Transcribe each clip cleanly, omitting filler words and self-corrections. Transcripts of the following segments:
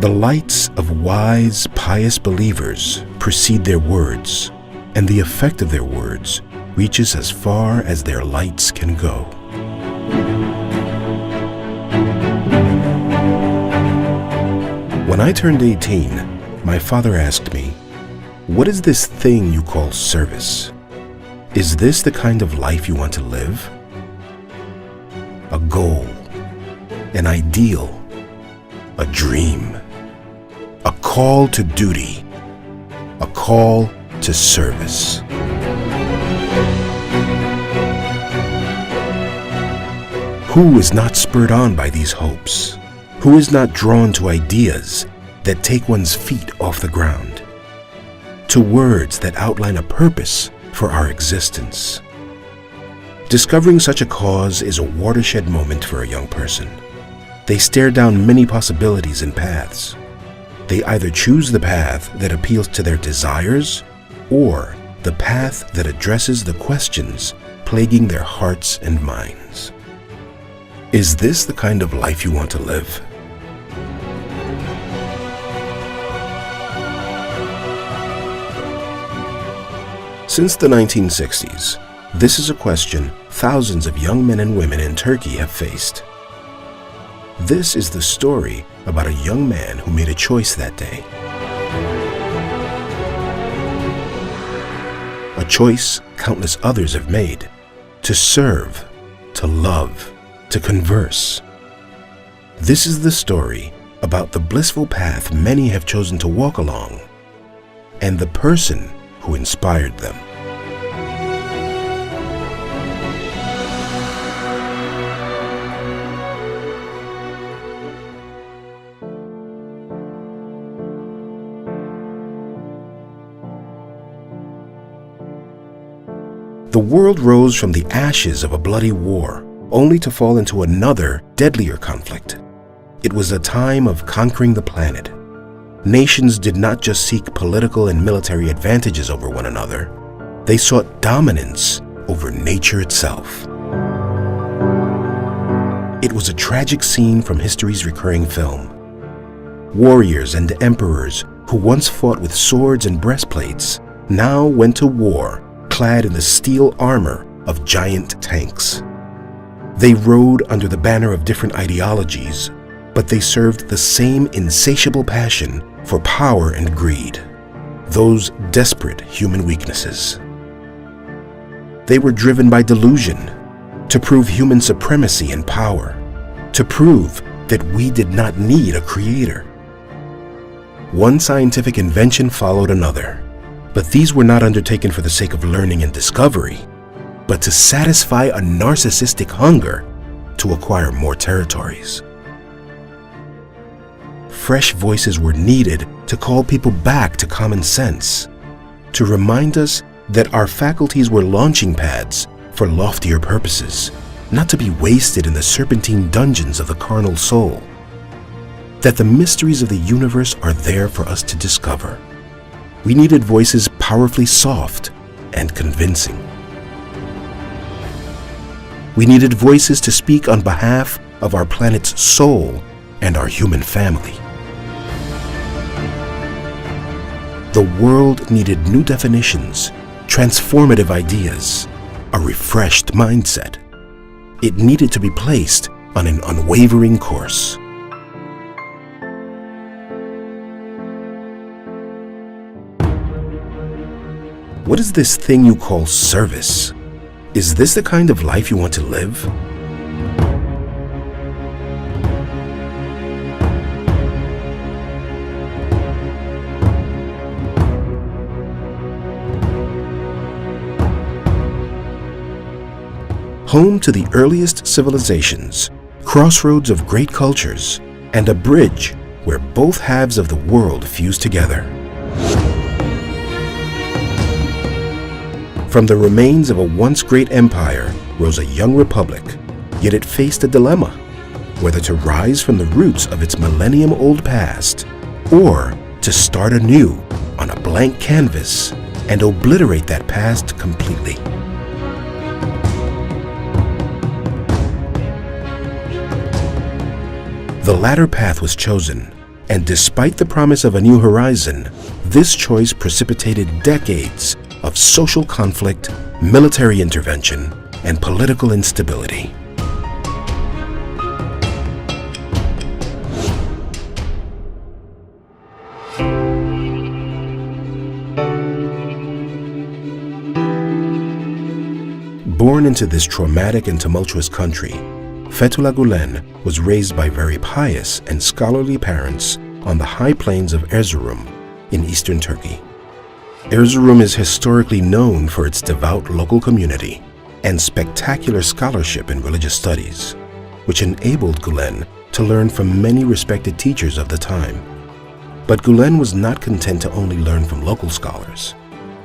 The lights of wise, pious believers precede their words, and the effect of their words reaches as far as their lights can go. When I turned 18, my father asked me, "What is this thing you call service? Is this the kind of life you want to live?" A goal, an ideal, a dream, a call to duty, a call to service. Who is not spurred on by these hopes? Who is not drawn to ideas that take one's feet off the ground? To words that outline a purpose for our existence? Discovering such a cause is a watershed moment for a young person. They stare down many possibilities and paths. They either choose the path that appeals to their desires or the path that addresses the questions plaguing their hearts and minds. Is this the kind of life you want to live? Since the 1960s, this is a question thousands of young men and women in Turkey have faced. This is the story about a young man who made a choice that day. A choice countless others have made: to serve, to love, to converse. This is the story about the blissful path many have chosen to walk along, and the person who inspired them. The world rose from the ashes of a bloody war, only to fall into another, deadlier conflict. It was a time of conquering the planet. Nations did not just seek political and military advantages over one another. They sought dominance over nature itself. It was a tragic scene from history's recurring film. Warriors and emperors who once fought with swords and breastplates now went to war clad in the steel armor of giant tanks. They rode under the banner of different ideologies, but they served the same insatiable passion for power and greed, those desperate human weaknesses. They were driven by delusion, to prove human supremacy and power, to prove that we did not need a creator. One scientific invention followed another, but these were not undertaken for the sake of learning and discovery, but to satisfy a narcissistic hunger to acquire more territories. Fresh voices were needed to call people back to common sense, to remind us that our faculties were launching pads for loftier purposes, not to be wasted in the serpentine dungeons of the carnal soul, that the mysteries of the universe are there for us to discover. We needed voices powerfully soft and convincing. We needed voices to speak on behalf of our planet's soul and our human family. The world needed new definitions, transformative ideas, a refreshed mindset. It needed to be placed on an unwavering course. What is this thing you call service? Is this the kind of life you want to live? Home to the earliest civilizations, crossroads of great cultures, and a bridge where both halves of the world fuse together. From the remains of a once great empire rose a young republic, yet it faced a dilemma, whether to rise from the roots of its millennium-old past or to start anew on a blank canvas and obliterate that past completely. The latter path was chosen, And despite the promise of a new horizon, this choice precipitated decades of social conflict, military intervention, and political instability. Born into this traumatic and tumultuous country, Fethullah Gulen was raised by very pious and scholarly parents on the high plains of Erzurum in eastern Turkey. Erzurum is historically known for its devout local community and spectacular scholarship in religious studies, which enabled Gulen to learn from many respected teachers of the time. But Gulen was not content to only learn from local scholars.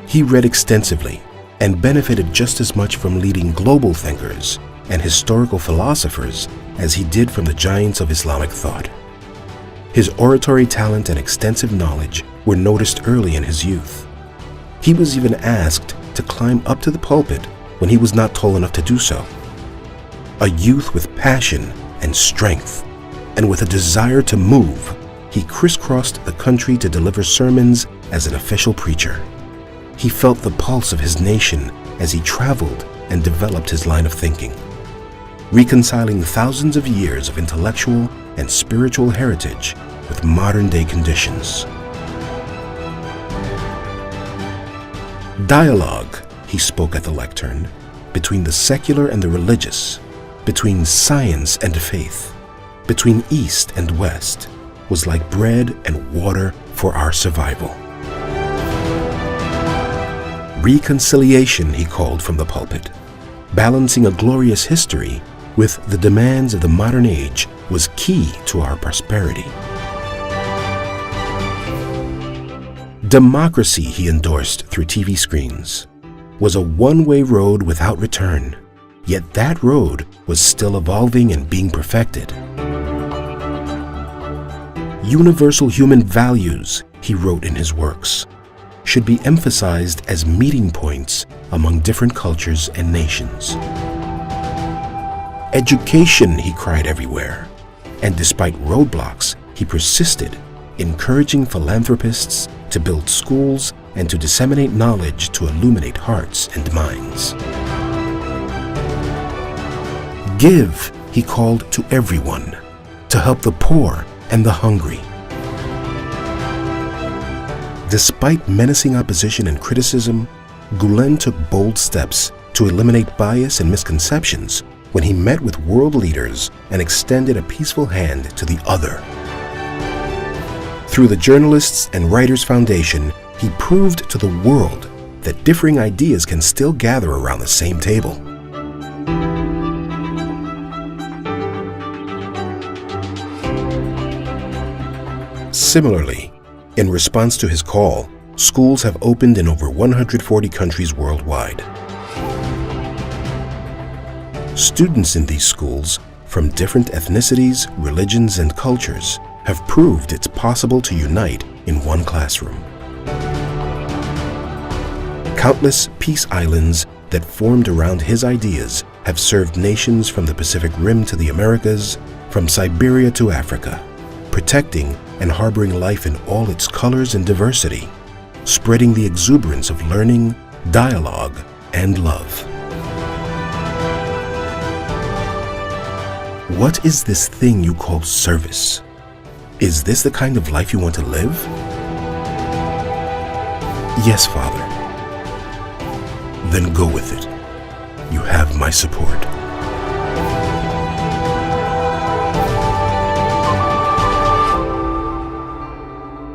He read extensively and benefited just as much from leading global thinkers and historical philosophers as he did from the giants of Islamic thought. His oratory talent and extensive knowledge were noticed early in his youth. He was even asked to climb up to the pulpit when he was not tall enough to do so. A youth with passion and strength, and with a desire to move, he crisscrossed the country to deliver sermons as an official preacher. He felt the pulse of his nation as he traveled and developed his line of thinking, reconciling thousands of years of intellectual and spiritual heritage with modern-day conditions. Dialogue, he spoke at the lectern, between the secular and the religious, between science and faith, between East and West, was like bread and water for our survival. Reconciliation, he called from the pulpit, balancing a glorious history with the demands of the modern age was key to our prosperity. Democracy, he endorsed through TV screens, was a one-way road without return, yet that road was still evolving and being perfected. Universal human values, he wrote in his works, should be emphasized as meeting points among different cultures and nations. Education, he cried everywhere, and despite roadblocks, he persisted, encouraging philanthropists to build schools and to disseminate knowledge to illuminate hearts and minds. Give, he called to everyone, to help the poor and the hungry. Despite menacing opposition and criticism, Gulen took bold steps to eliminate bias and misconceptions when he met with world leaders and extended a peaceful hand to the other. Through the Journalists and Writers Foundation, he proved to the world that differing ideas can still gather around the same table. Similarly, in response to his call, schools have opened in over 140 countries worldwide. Students in these schools from different ethnicities, religions, and cultures have proved it's possible to unite in one classroom. Countless peace islands that formed around his ideas have served nations from the Pacific Rim to the Americas, from Siberia to Africa, protecting and harboring life in all its colors and diversity, spreading the exuberance of learning, dialogue, and love. What is this thing you call service? Is this the kind of life you want to live? Yes, Father. Then go with it. You have my support.